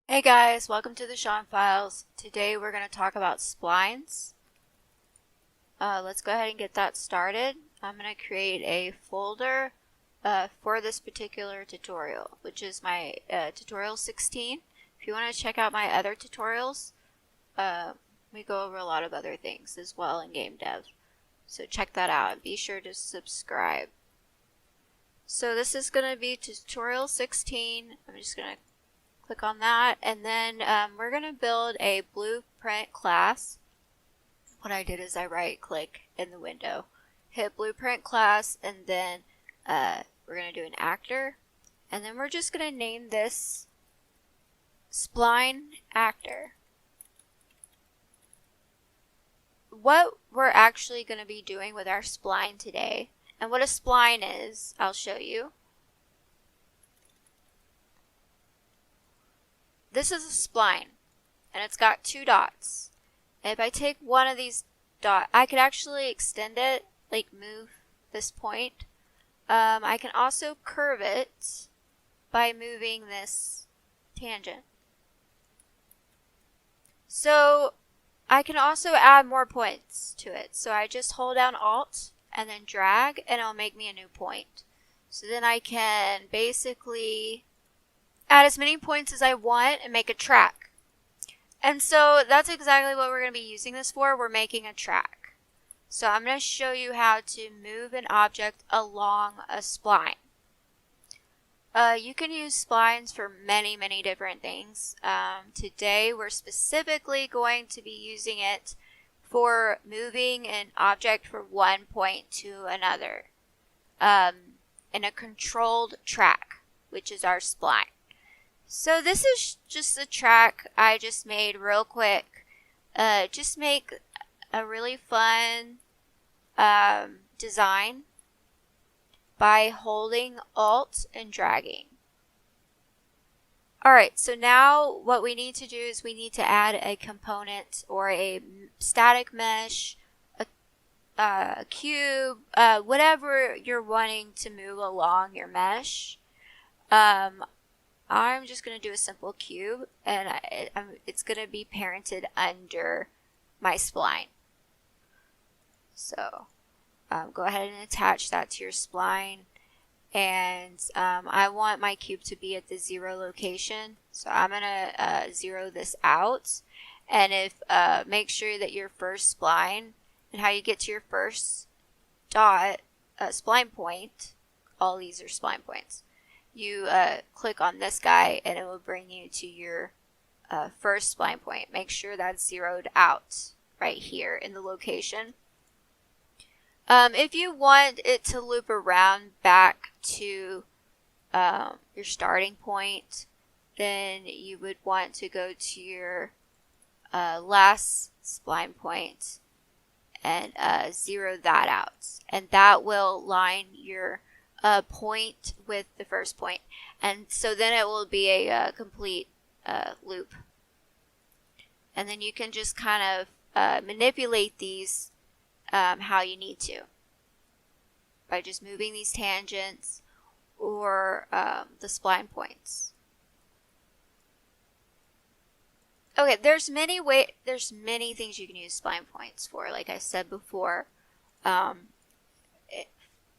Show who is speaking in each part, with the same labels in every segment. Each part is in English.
Speaker 1: Hey guys, welcome to the Sean Files. Today we're going to talk about splines. Let's go ahead and get that started. I'm going to create a folder for this particular tutorial, which is my tutorial 16. If you want to check out my other tutorials, we go over a lot of other things as well in game dev. So check that out and be sure to subscribe. So this is going to be tutorial 16. I'm just going to click on that, and then we're going to build a blueprint class. What I did is I right click in the window, hit blueprint class, and then we're going to do an actor, and then we're just going to name this spline actor. What we're actually going to be doing with our spline today, and what a spline is, I'll show you. This is a spline, and it's got two dots. And if I take one of these dots, I could actually extend it, like move this point. I can also curve it by moving this tangent. So I can also add more points to it. So I just hold down Alt and then drag, and it'll make me a new point. So then I can basically add as many points as I want and make a track. And so that's exactly what we're going to be using this for. We're making a track. So I'm going to show you how to move an object along a spline. You can use splines for many different things. Today we're specifically going to be using it for moving an object from one point to another in a controlled track, which is our spline. So this is just a track I just made real quick. Just make a really fun design by holding Alt and dragging. Alright, so now what we need to do is we need to add a component or a static mesh, a cube, whatever you're wanting to move along your mesh. I'm just going to do a simple cube, and it's going to be parented under my spline. So go ahead and attach that to your spline, and I want my cube to be at the 0 location, so I'm going to 0 this out. And if make sure that your first spline and how you get to your first dot spline point, all these are spline points. You click on this guy and it will bring you to your first spline point. Make sure that's zeroed out right here in the location. If you want it to loop around back to your starting point, then you would want to go to your last spline point and zero that out. And that will line your point with the first point, and so then it will be a complete loop, and then you can just kind of manipulate these how you need to by just moving these tangents or the spline points. Okay, there's many things you can use spline points for, like I said before.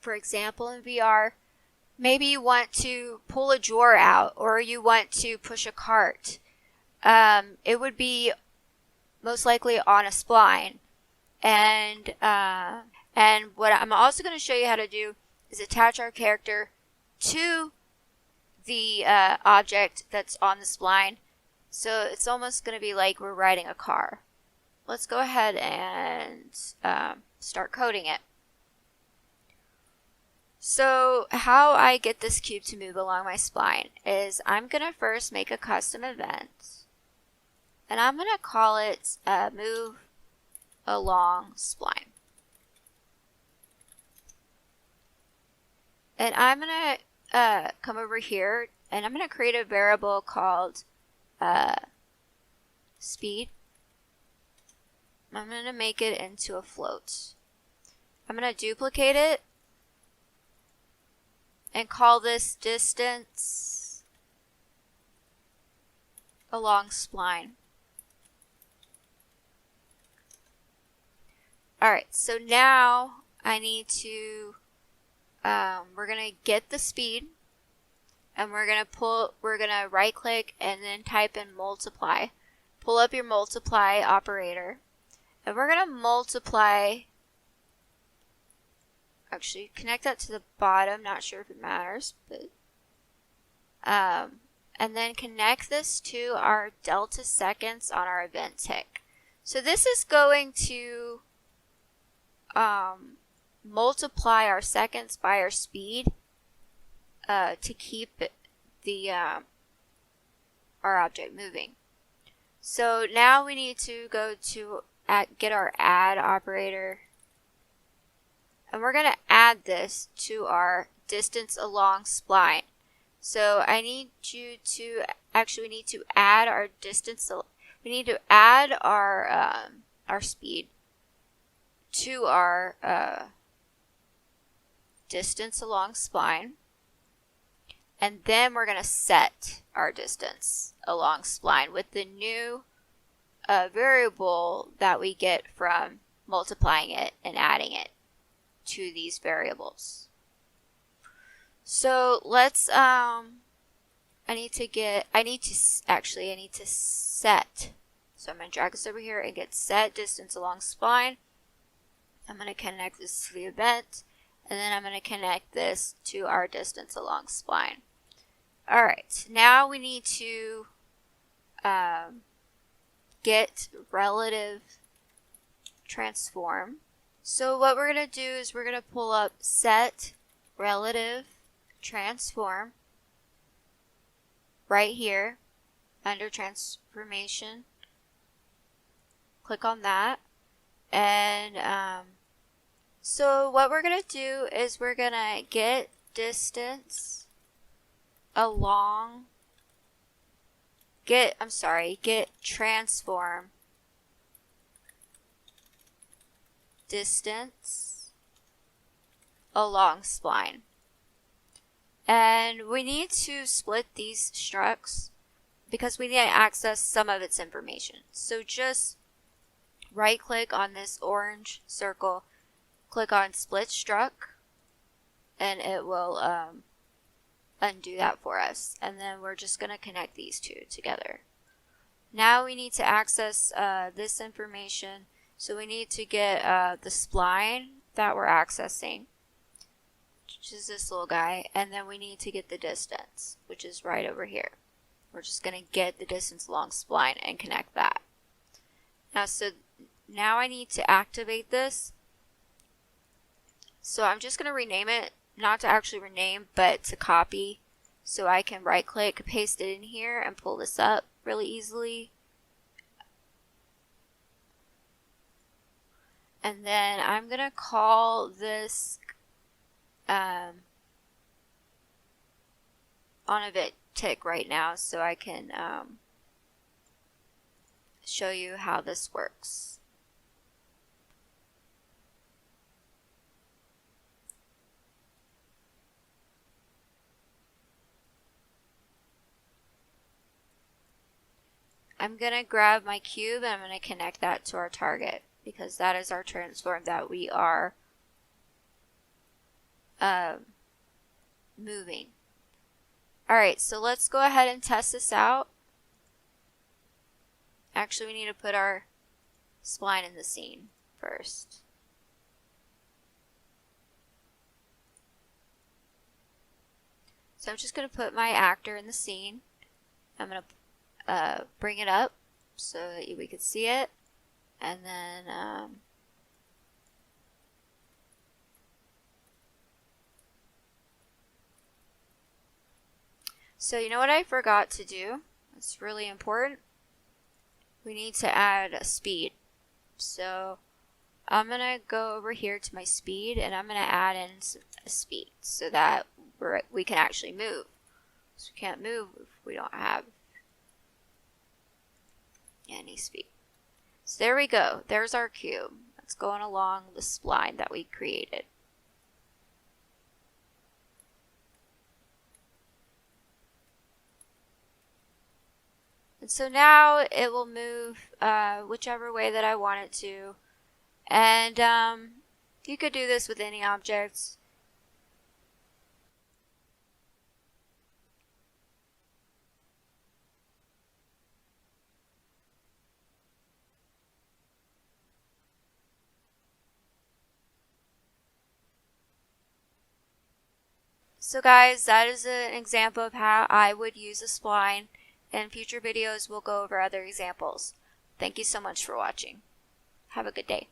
Speaker 1: For example, in VR, maybe you want to pull a drawer out or you want to push a cart. It would be most likely on a spline. And what I'm also going to show you how to do is attach our character to the object that's on the spline. So it's almost going to be like we're riding a car. Let's go ahead and start coding it. So how I get this cube to move along my spline is I'm going to first make a custom event, and I'm going to call it move along spline. And I'm going to come over here and I'm going to create a variable called speed. I'm going to make it into a float. I'm going to duplicate it and call this distance along spline. Alright, so now I need to, we're going to get the speed, and we're going to right click and then type in multiply. Pull up your multiply operator, and we're going to multiply, actually connect that to the bottom, not sure if it matters, but, and then connect this to our delta seconds on our event tick. So this is going to multiply our seconds by our speed to keep the our object moving. So now we need to go to get our add operator, and we're going to add this to our distance along spline. So I need you to, actually we need to add our distance, we need to add our speed to our distance along spline, and then we're going to set our distance along spline with the new variable that we get from multiplying it and adding it to these variables. So let's I need to set. So I'm going to drag this over here and get set distance along spline. I'm going to connect this to the event, and then I'm going to connect this to our distance along spline. Alright, now we need to get relative transform. So what we're going to do is we're going to pull up set relative transform right here under transformation. Click on that, and so what we're going to do is we're going to get distance along, get transform distance along spline. And we need to split these structs because we need to access some of its information. So just right click on this orange circle, click on split struct, and it will undo that for us. And then we're just going to connect these two together. Now we need to access this information. So we need to get the spline that we're accessing, which is this little guy, and then we need to get the distance, which is right over here. We're just going to get the distance along spline and connect that. Now I need to activate this. So I'm just going to rename it, not to actually rename, but to copy. So I can right click, paste it in here, and pull this up really easily. And then I'm going to call this on event tick right now so I can show you how this works. I'm going to grab my cube and I'm going to connect that to our target because that is our transform that we are moving. Alright, so let's go ahead and test this out. Actually, we need to put our spline in the scene first. So I'm just going to put my actor in the scene. I'm going to bring it up so that we can see it, and then so you know what I forgot to do? It's really important. We need to add a speed. So I'm going to go over here to my speed, and I'm going to add in a speed so that we can actually move. So we can't move if we don't have any speed. So there we go. There's our cube. It's going along the spline that we created. And so now it will move whichever way that I want it to. And you could do this with any objects. So guys, that is an example of how I would use a spline. In future videos, we'll go over other examples. Thank you so much for watching. Have a good day.